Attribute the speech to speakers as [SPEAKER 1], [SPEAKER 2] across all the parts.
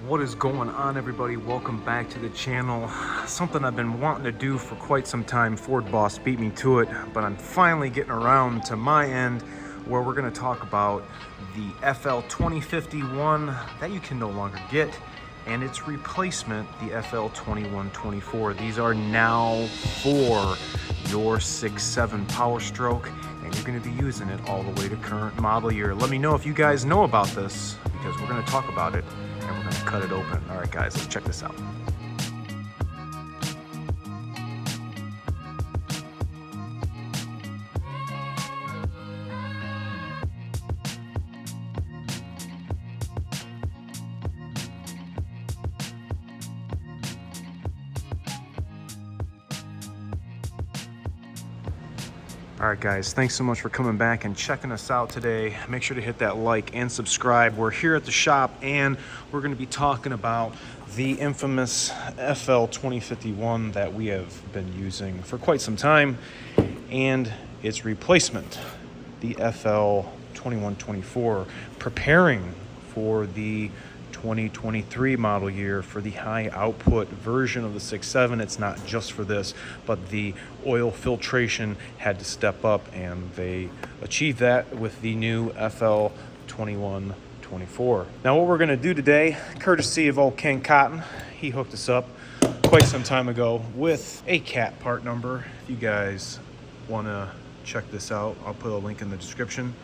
[SPEAKER 1] What is going on, everybody? Welcome back to the channel. Something I've been wanting to do for quite some time. Ford boss beat me to it, but I'm finally getting around to my end where we're going to talk about the FL-2051 that you can no longer get and its replacement, the FL-2124. These are now for your 6.7 PowerStroke, and you're going to be using it all the way to current model year. Let me know if you guys know about this, because we're going to talk about it and we're going to cut it open. All right, guys, let's check this out. All right, guys, thanks so much for coming back and checking us out today. Make sure to hit that like and subscribe. We're here at the shop and we're going to be talking about the infamous FL-2051 that we have been using for quite some time and its replacement, the FL-2124, preparing for the 2023 model year for the high output version of the 6.7. It's not just for this, but the oil filtration had to step up, and they achieved that with the new FL-2124. Now what we're going to do today, courtesy of old Ken Cotton, he hooked us up quite some time ago with a cat part number. If you guys want to check this out, I'll put a link in the description.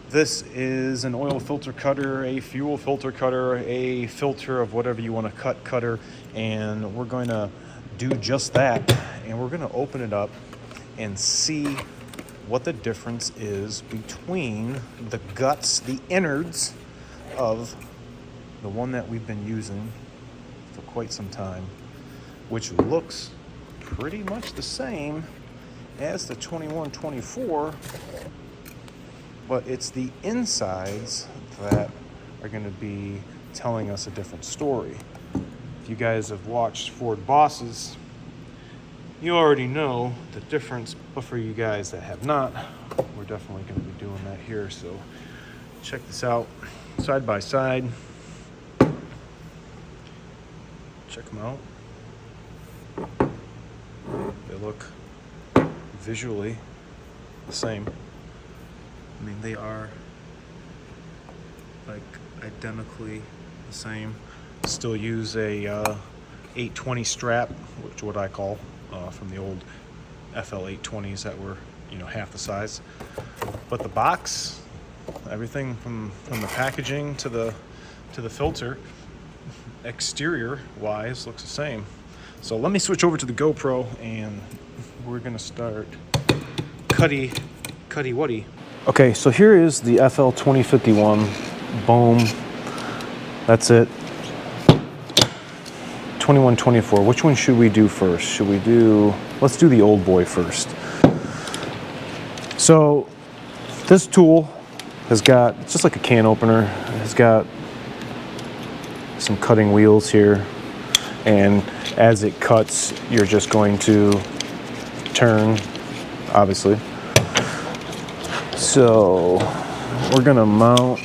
[SPEAKER 1] This is an oil filter cutter, a fuel filter cutter, a filter of whatever you want to cut cutter, and we're going to do just that, and we're going to open it up and see what the difference is between the guts, the innards of the one that we've been using for quite some time, which looks pretty much the same as the 2124. But it's the insides that are going to be telling us a different story. If you guys have watched Ford bosses, you already know the difference. But for you guys that have not, we're definitely going to be doing that here. So check this out, side by side. Check them out. They look visually the same. I mean, they are like identically the same. Still use a 820 strap, which what I call from the old FL-820s that were, you know, half the size. But the box, everything from the packaging to the filter, exterior wise, looks the same. So let me switch over to the GoPro and we're gonna start cutty wuddy. Okay, so here is the FL-2051. Boom. That's it. 2124. Which one should we do first? Let's do the old boy first. So this tool has got, it's just like a can opener. It's got some cutting wheels here. And as it cuts, you're just going to turn, obviously. So we're gonna mount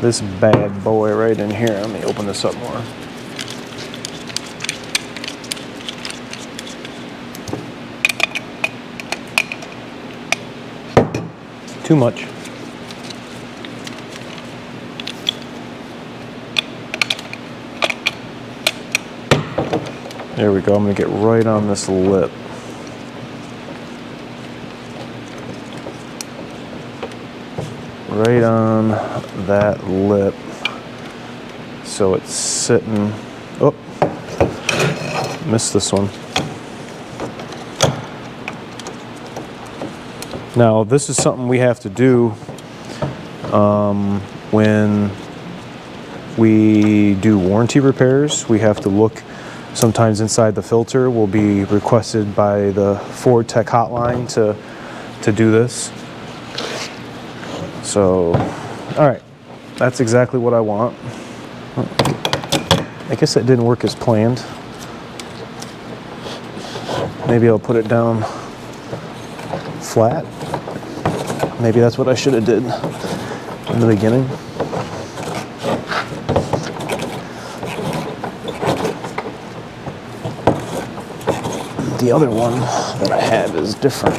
[SPEAKER 1] this bad boy right in here. Let me open this up more. Too much. There we go. I'm gonna get right on this lip. Right on that lip, so it's sitting. Oh, missed this one. Now this is something we have to do when we do warranty repairs. We have to look sometimes inside the filter. We'll be requested by the Ford Tech hotline to do this. So, all right, that's exactly what I want. I guess that didn't work as planned. Maybe I'll put it down flat. Maybe that's what I should have did in the beginning. the other one that I have is different,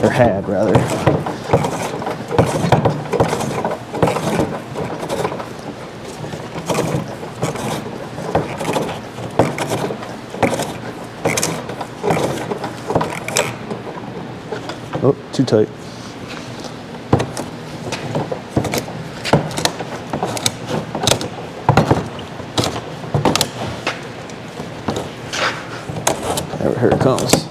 [SPEAKER 1] or had rather. Oh, too tight. Here it comes.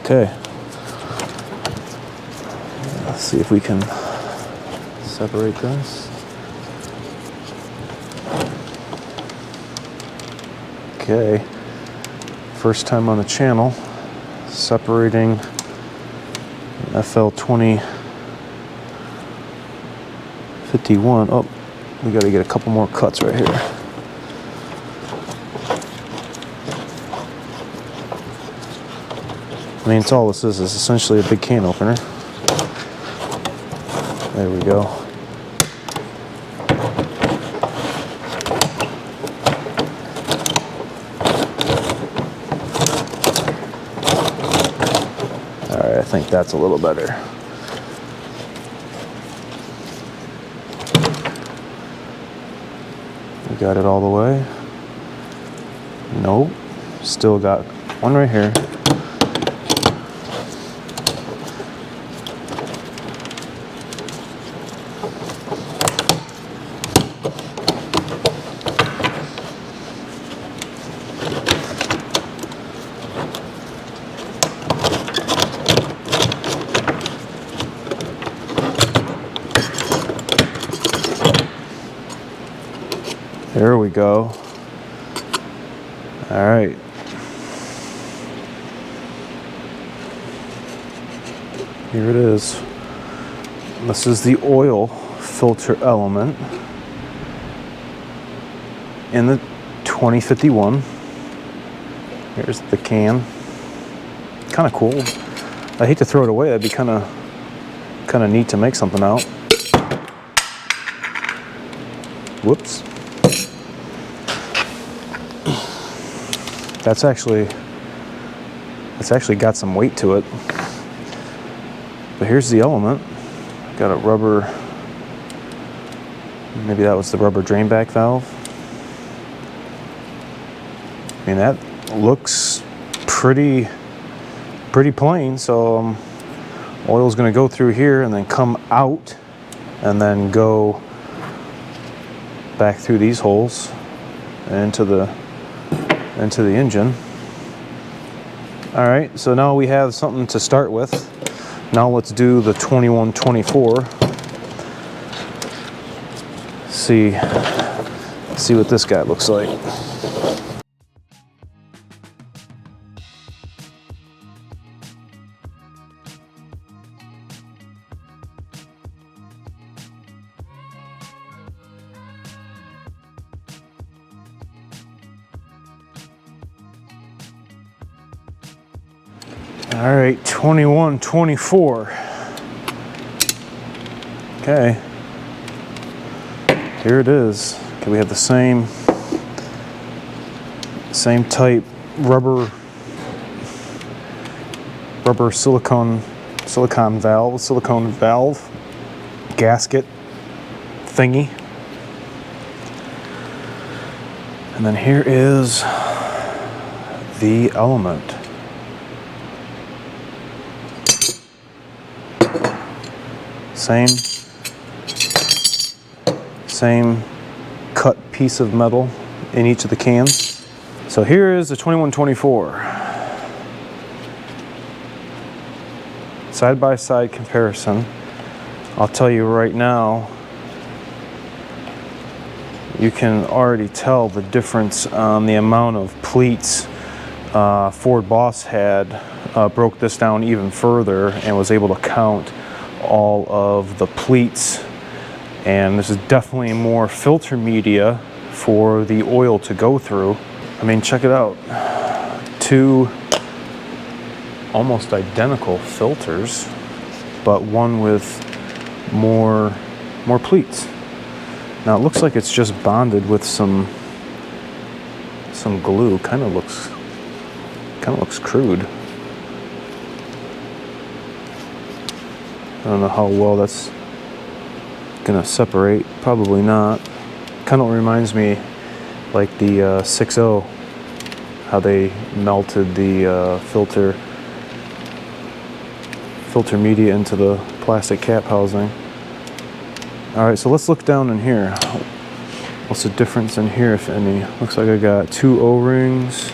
[SPEAKER 1] Okay. Let's see if we can separate this. Okay. First time on the channel, separating FL-2051. Oh, we got to get a couple more cuts right here. I mean, it's all this is essentially a big can opener. There we go. All right, I think that's a little better. We got it all the way. Nope. Still got one right here. There we go. All right. Here it is. This is the oil filter element in the 2051. Here's the can. Kind of cool. I hate to throw it away. That'd be kind of neat to make something out. Whoops. That's actually got some weight to it. But here's the element. Got a rubber, maybe that was the rubber drain back valve. I mean, that looks pretty plain. So oil's gonna go through here and then come out and then go back through these holes and into the engine. All right, so now we have something to start with. Now let's do the 2124. See what this guy looks like. All right, 2124. Okay, here it is. Okay, we have the same type rubber silicone valve gasket thingy. And then here is the element. Same cut piece of metal in each of the cans. So here is the 2124. Side-by-side comparison. I'll tell you right now, you can already tell the difference on the amount of pleats. Ford Boss had broke this down even further and was able to count all of the pleats, and this is definitely more filter media for the oil to go through. I mean, check it out. Two almost identical filters, but one with more pleats. Now it looks like it's just bonded with some glue. Kind of looks crude. I don't know how well that's gonna separate. Probably not. Kind of reminds me like the 6.0, how they melted the filter media into the plastic cap housing. All right, so let's look down in here. What's the difference in here, if any? Looks like I got two O-rings.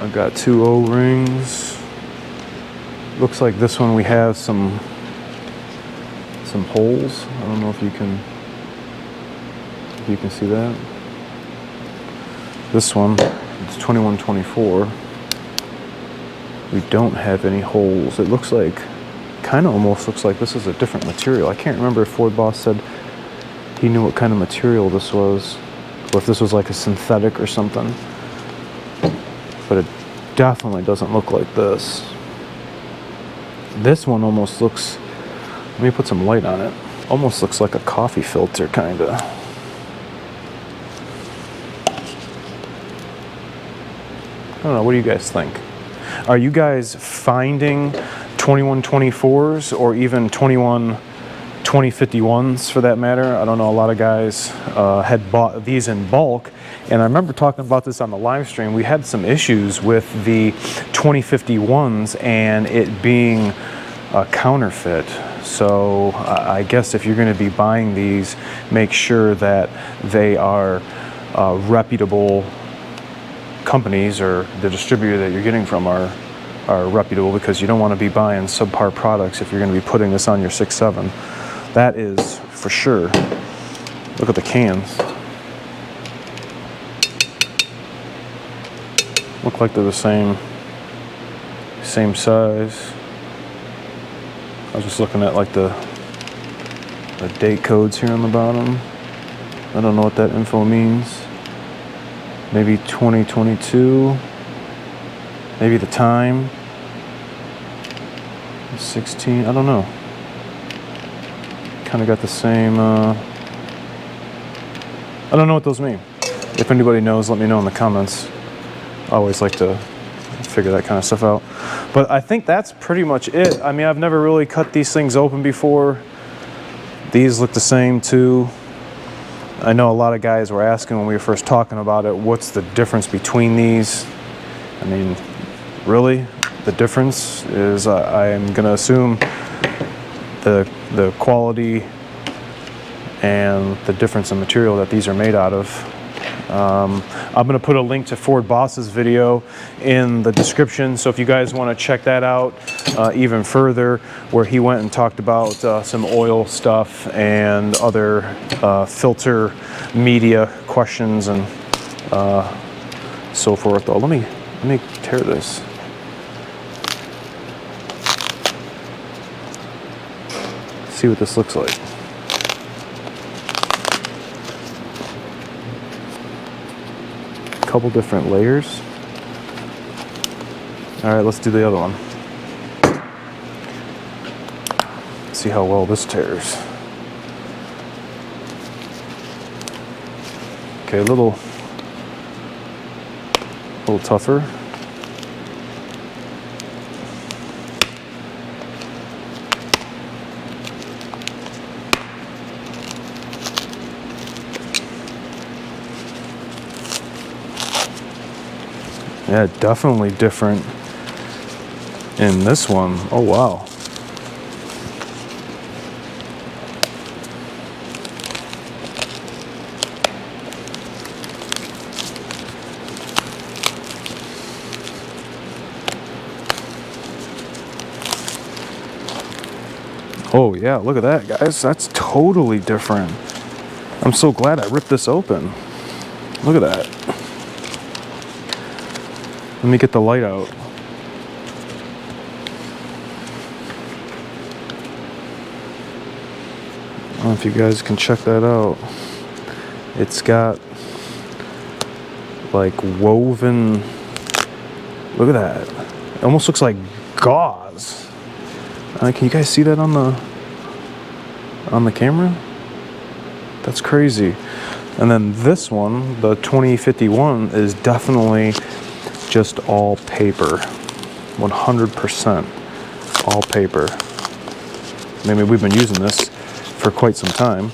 [SPEAKER 1] I've got two O-rings. Looks like this one we have some holes. I don't know if you can see that. This one, it's 2124. We don't have any holes. It looks like, kind of almost looks like this is a different material. I can't remember if Ford Boss said he knew what kind of material this was, or if this was like a synthetic or something. But it definitely doesn't look like this. This one almost looks, let me put some light on it. Almost looks like a coffee filter, kind of. I don't know, what do you guys think? Are you guys finding 2124s or even 212451s for that matter? I don't know, a lot of guys had bought these in bulk, and I remember talking about this on the live stream. We had some issues with the 2051s and it being a counterfeit. So I guess if you're going to be buying these, make sure that they are reputable companies, or the distributor that you're getting from are reputable, because you don't want to be buying subpar products if you're going to be putting this on your 6.7. That is for sure. Look at the cans. Look like they're the same size. I was just looking at like the date codes here on the bottom. I don't know what that info means. Maybe 2022. Maybe the time. 16. I don't know. Kind of got the same. I don't know what those mean. If anybody knows, let me know in the comments. I always like to figure that kind of stuff out. But I think that's pretty much it. I mean, I've never really cut these things open before. These look the same too. I know a lot of guys were asking when we were first talking about it, what's the difference between these? I mean, really, the difference is I am going to assume the quality and the difference in material that these are made out of. I'm going to put a link to Ford Boss's video in the description, so if you guys want to check that out even further, where he went and talked about some oil stuff and other filter media questions and so forth. Oh, let me tear this. See what this looks like. Couple different layers. All right, let's do the other one. See how well this tears. Okay, a little tougher. Yeah, definitely different in this one. Oh, wow. Oh, yeah, look at that, guys. That's totally different. I'm so glad I ripped this open. Look at that. Let me get the light out. I don't know if you guys can check that out. It's got like woven, look at that. It almost looks like gauze. Can you guys see that on the camera? That's crazy. And then this one, the 2051, is definitely just all paper. 100% all paper. Maybe we've been using this for quite some time.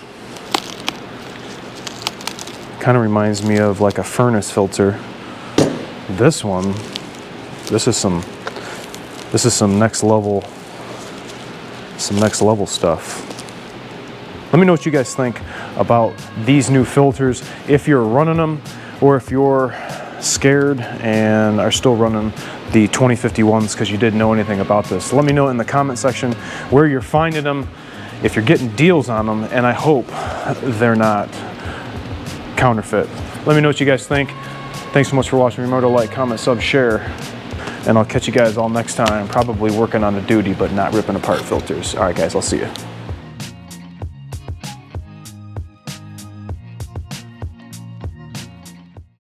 [SPEAKER 1] Kind of reminds me of like a furnace filter. This one, this is some next level stuff. Let me know what you guys think about these new filters, if you're running them or if you're scared and are still running the 2051s because you didn't know anything about this. Let me know in the comment section where you're finding them, if you're getting deals on them, and I hope they're not counterfeit. Let me know what you guys think. Thanks so much for watching. Remember to like, comment, sub, share, and I'll catch you guys all next time. Probably working on a duty, but not ripping apart filters. All right, guys, I'll see you.